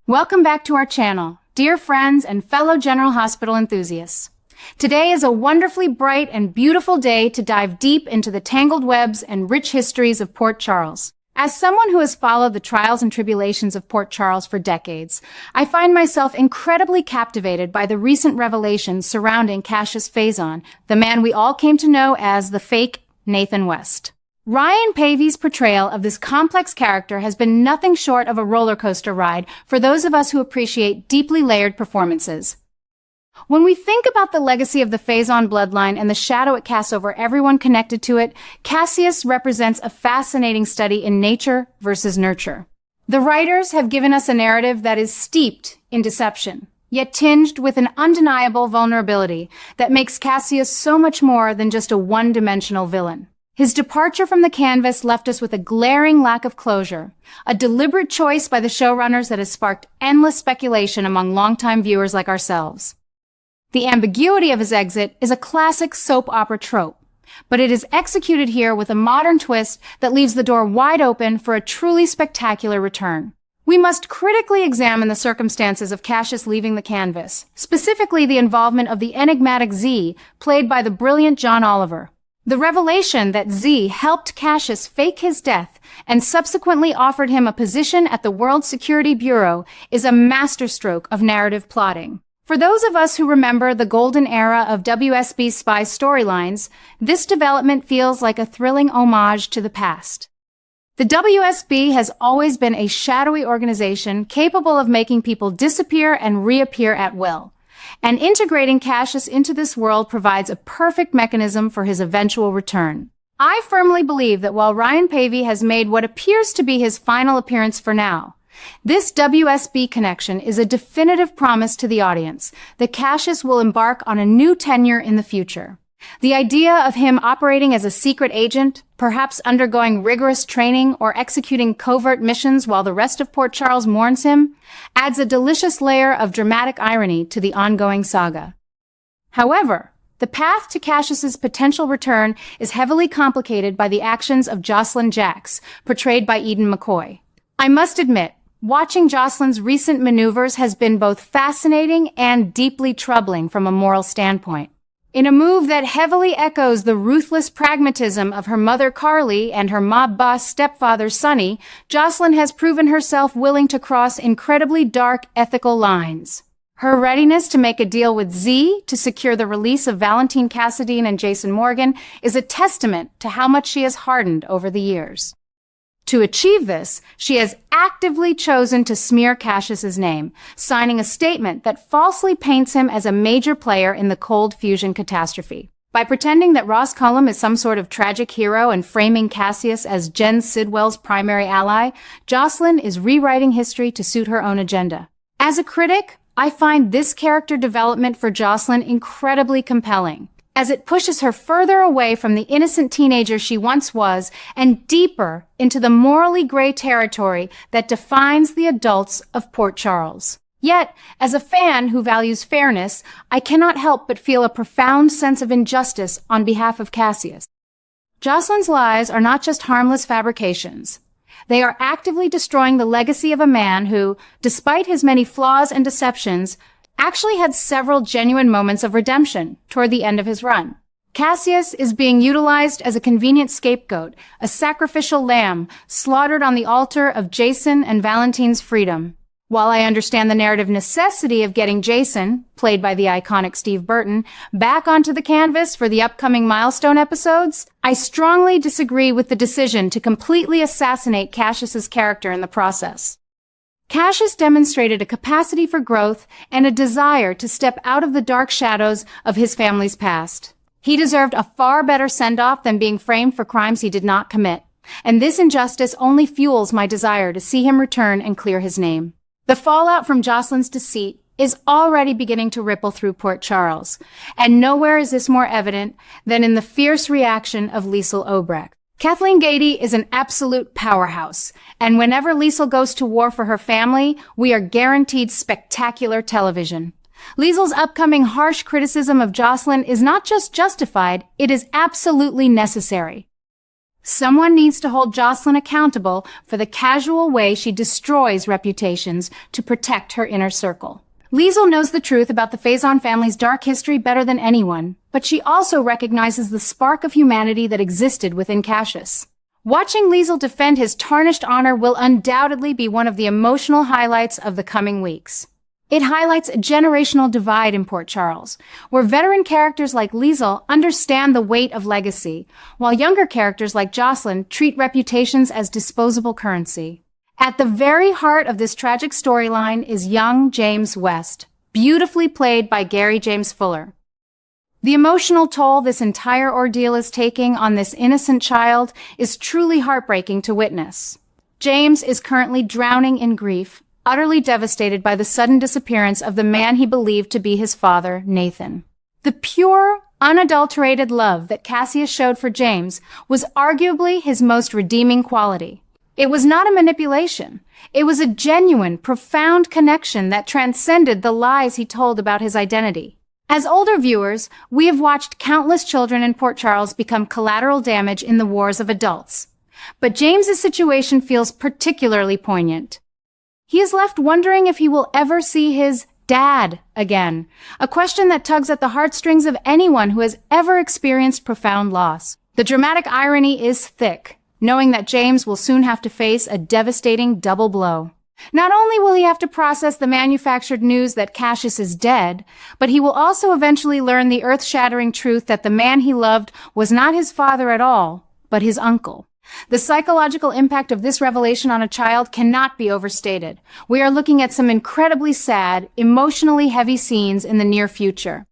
Welcome back to our channel, dear friends and fellow General Hospital enthusiasts. Today is a wonderfully bright and beautiful day to dive deep into the tangled webs and rich histories of Port Charles. As someone who has followed the trials and tribulations of Port Charles for decades, I find myself incredibly captivated by the recent revelations surrounding Cassius Faison, the man we all came to know as the fake Nathan West. Ryan Paevey's portrayal of this complex character has been nothing short of a roller coaster ride for those of us who appreciate deeply layered performances. When we think about the legacy of the Faison bloodline and the shadow it casts over everyone connected to it, Cassius represents a fascinating study in nature versus nurture. The writers have given us a narrative that is steeped in deception, yet tinged with an undeniable vulnerability that makes Cassius so much more than just a one-dimensional villain. His departure from the canvas left us with a glaring lack of closure, a deliberate choice by the showrunners that has sparked endless speculation among longtime viewers like ourselves. The ambiguity of his exit is a classic soap opera trope, but it is executed here with a modern twist that leaves the door wide open for a truly spectacular return. We must critically examine the circumstances of Cassius leaving the canvas, specifically the involvement of the enigmatic Z, played by the brilliant John Oliver. The revelation that Z helped Cassius fake his death and subsequently offered him a position at the World Security Bureau is a masterstroke of narrative plotting. For those of us who remember the golden era of WSB spy storylines, this development feels like a thrilling homage to the past. The WSB has always been a shadowy organization capable of making people disappear and reappear at will. And integrating Cassius into this world provides a perfect mechanism for his eventual return. I firmly believe that while Ryan Paevey has made what appears to be his final appearance for now, this WSB connection is a definitive promise to the audience that Cassius will embark on a new tenure in the future. The idea of him operating as a secret agent, perhaps undergoing rigorous training or executing covert missions while the rest of Port Charles mourns him, adds a delicious layer of dramatic irony to the ongoing saga. However, the path to Cassius's potential return is heavily complicated by the actions of Jocelyn Jacks, portrayed by Eden McCoy. I must admit, watching Jocelyn's recent maneuvers has been both fascinating and deeply troubling from a moral standpoint. In a move that heavily echoes the ruthless pragmatism of her mother Carly and her mob boss stepfather Sonny, Jocelyn has proven herself willing to cross incredibly dark ethical lines. Her readiness to make a deal with Z to secure the release of Valentine Cassadine and Jason Morgan is a testament to how much she has hardened over the years. To achieve this, she has actively chosen to smear Cassius's name, signing a statement that falsely paints him as a major player in the cold fusion catastrophe. By pretending that Ross Cullum is some sort of tragic hero and framing Cassius as Jen Sidwell's primary ally, Jocelyn is rewriting history to suit her own agenda. As a critic, I find this character development for Jocelyn incredibly compelling, as it pushes her further away from the innocent teenager she once was and deeper into the morally gray territory that defines the adults of Port Charles. Yet, as a fan who values fairness, I cannot help but feel a profound sense of injustice on behalf of Cassius. Jocelyn's lies are not just harmless fabrications. They are actively destroying the legacy of a man who, despite his many flaws and deceptions, actually had several genuine moments of redemption toward the end of his run. Cassius is being utilized as a convenient scapegoat, a sacrificial lamb slaughtered on the altar of Jason and Valentine's freedom. While I understand the narrative necessity of getting Jason, played by the iconic Steve Burton, back onto the canvas for the upcoming milestone episodes, I strongly disagree with the decision to completely assassinate Cassius's character in the process. Cassius demonstrated a capacity for growth and a desire to step out of the dark shadows of his family's past. He deserved a far better send-off than being framed for crimes he did not commit, and this injustice only fuels my desire to see him return and clear his name. The fallout from Jocelyn's deceit is already beginning to ripple through Port Charles, and nowhere is this more evident than in the fierce reaction of Liesl Obrecht. Kathleen Gady is an absolute powerhouse, and whenever Liesl goes to war for her family, we are guaranteed spectacular television. Liesl's upcoming harsh criticism of Jocelyn is not just justified, it is absolutely necessary. Someone needs to hold Jocelyn accountable for the casual way she destroys reputations to protect her inner circle. Liesel knows the truth about the Faison family's dark history better than anyone, but she also recognizes the spark of humanity that existed within Cassius. Watching Liesel defend his tarnished honor will undoubtedly be one of the emotional highlights of the coming weeks. It highlights a generational divide in Port Charles, where veteran characters like Liesel understand the weight of legacy, while younger characters like Jocelyn treat reputations as disposable currency. At the very heart of this tragic storyline is young James West, beautifully played by Gary James Fuller. The emotional toll this entire ordeal is taking on this innocent child is truly heartbreaking to witness. James is currently drowning in grief, utterly devastated by the sudden disappearance of the man he believed to be his father, Nathan. The pure, unadulterated love that Cassius showed for James was arguably his most redeeming quality. It was not a manipulation. It was a genuine, profound connection that transcended the lies he told about his identity. As older viewers, we have watched countless children in Port Charles become collateral damage in the wars of adults. But James's situation feels particularly poignant. He is left wondering if he will ever see his dad again, a question that tugs at the heartstrings of anyone who has ever experienced profound loss. The dramatic irony is thick, knowing that James will soon have to face a devastating double blow. Not only will he have to process the manufactured news that Cassius is dead, but he will also eventually learn the earth-shattering truth that the man he loved was not his father at all, but his uncle. The psychological impact of this revelation on a child cannot be overstated. We are looking at some incredibly sad, emotionally heavy scenes in the near future.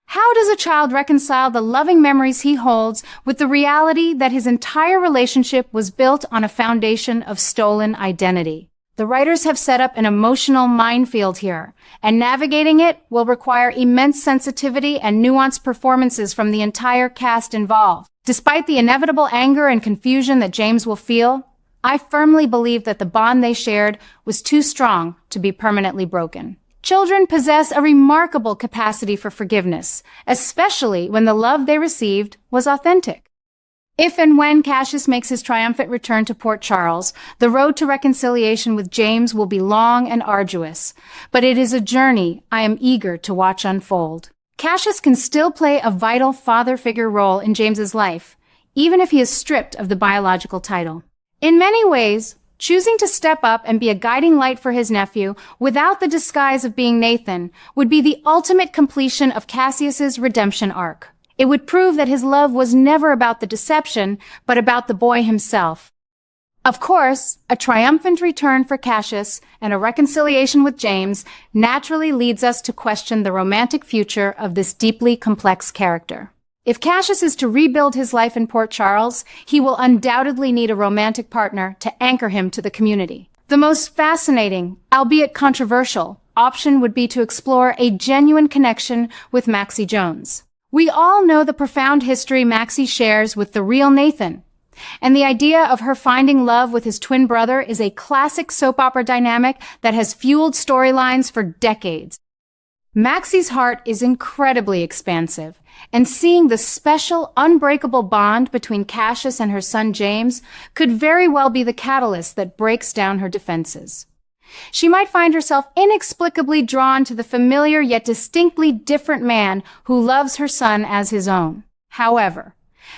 How does a child reconcile the loving memories he holds with the reality that his entire relationship was built on a foundation of stolen identity? The writers have set up an emotional minefield here, and navigating it will require immense sensitivity and nuanced performances from the entire cast involved. Despite the inevitable anger and confusion that James will feel, I firmly believe that the bond they shared was too strong to be permanently broken. Children possess a remarkable capacity for forgiveness, especially when the love they received was authentic. If and when Cassius makes his triumphant return to Port Charles, the road to reconciliation with James will be long and arduous, but it is a journey I am eager to watch unfold. Cassius can still play a vital father figure role in James's life, even if he is stripped of the biological title. In many ways, choosing to step up and be a guiding light for his nephew without the disguise of being Nathan would be the ultimate completion of Cassius's redemption arc. It would prove that his love was never about the deception, but about the boy himself. Of course, a triumphant return for Cassius and a reconciliation with James naturally leads us to question the romantic future of this deeply complex character. If Cassius is to rebuild his life in Port Charles, he will undoubtedly need a romantic partner to anchor him to the community. The most fascinating, albeit controversial, option would be to explore a genuine connection with Maxie Jones. We all know the profound history Maxie shares with the real Nathan, and the idea of her finding love with his twin brother is a classic soap opera dynamic that has fueled storylines for decades. Maxie's heart is incredibly expansive, and seeing the special, unbreakable bond between Cassius and her son James could very well be the catalyst that breaks down her defenses. She might find herself inexplicably drawn to the familiar yet distinctly different man who loves her son as his own. However,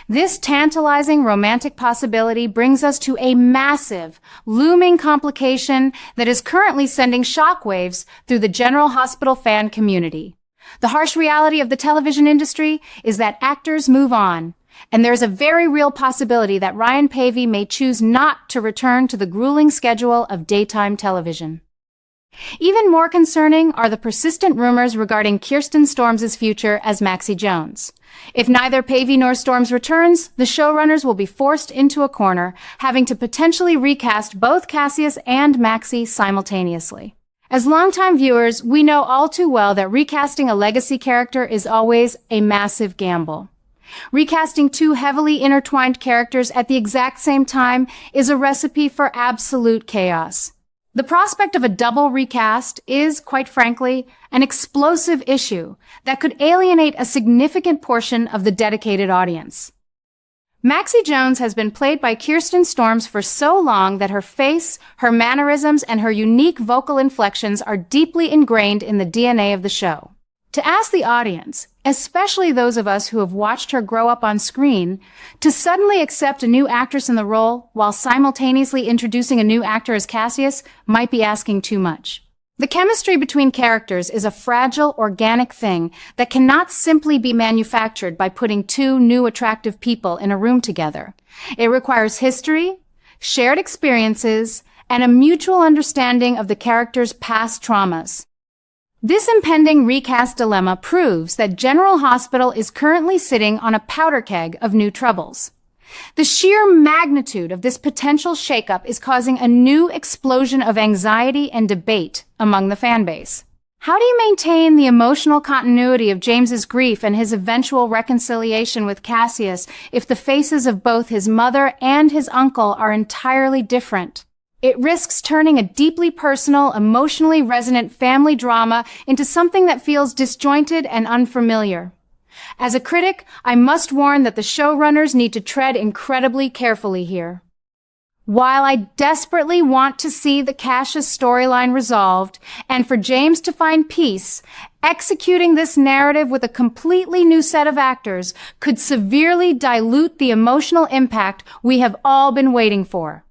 this tantalizing romantic possibility brings us to a massive, looming complication that is currently sending shockwaves through the General Hospital fan community. The harsh reality of the television industry is that actors move on, and there's a very real possibility that Ryan Pavey may choose not to return to the grueling schedule of daytime television. Even more concerning are the persistent rumors regarding Kirsten Storms' future as Maxie Jones. If neither Pavey nor Storms returns, the showrunners will be forced into a corner, having to potentially recast both Cassius and Maxie simultaneously. As longtime viewers, we know all too well that recasting a legacy character is always a massive gamble. Recasting two heavily intertwined characters at the exact same time is a recipe for absolute chaos. The prospect of a double recast is, quite frankly, an explosive issue that could alienate a significant portion of the dedicated audience. Maxie Jones has been played by Kirsten Storms for so long that her face, her mannerisms, and her unique vocal inflections are deeply ingrained in the DNA of the show. To ask the audience, especially those of us who have watched her grow up on screen, to suddenly accept a new actress in the role while simultaneously introducing a new actor as Cassius might be asking too much. The chemistry between characters is a fragile, organic thing that cannot simply be manufactured by putting two new attractive people in a room together. It requires history, shared experiences, and a mutual understanding of the characters' past traumas. This impending recast dilemma proves that General Hospital is currently sitting on a powder keg of new troubles. The sheer magnitude of this potential shakeup is causing a new explosion of anxiety and debate among the fan base. How do you maintain the emotional continuity of James's grief and his eventual reconciliation with Cassius if the faces of both his mother and his uncle are entirely different? It risks turning a deeply personal, emotionally resonant family drama into something that feels disjointed and unfamiliar. As a critic, I must warn that the showrunners need to tread incredibly carefully here. While I desperately want to see the Cassius storyline resolved and for James to find peace, executing this narrative with a completely new set of actors could severely dilute the emotional impact we have all been waiting for.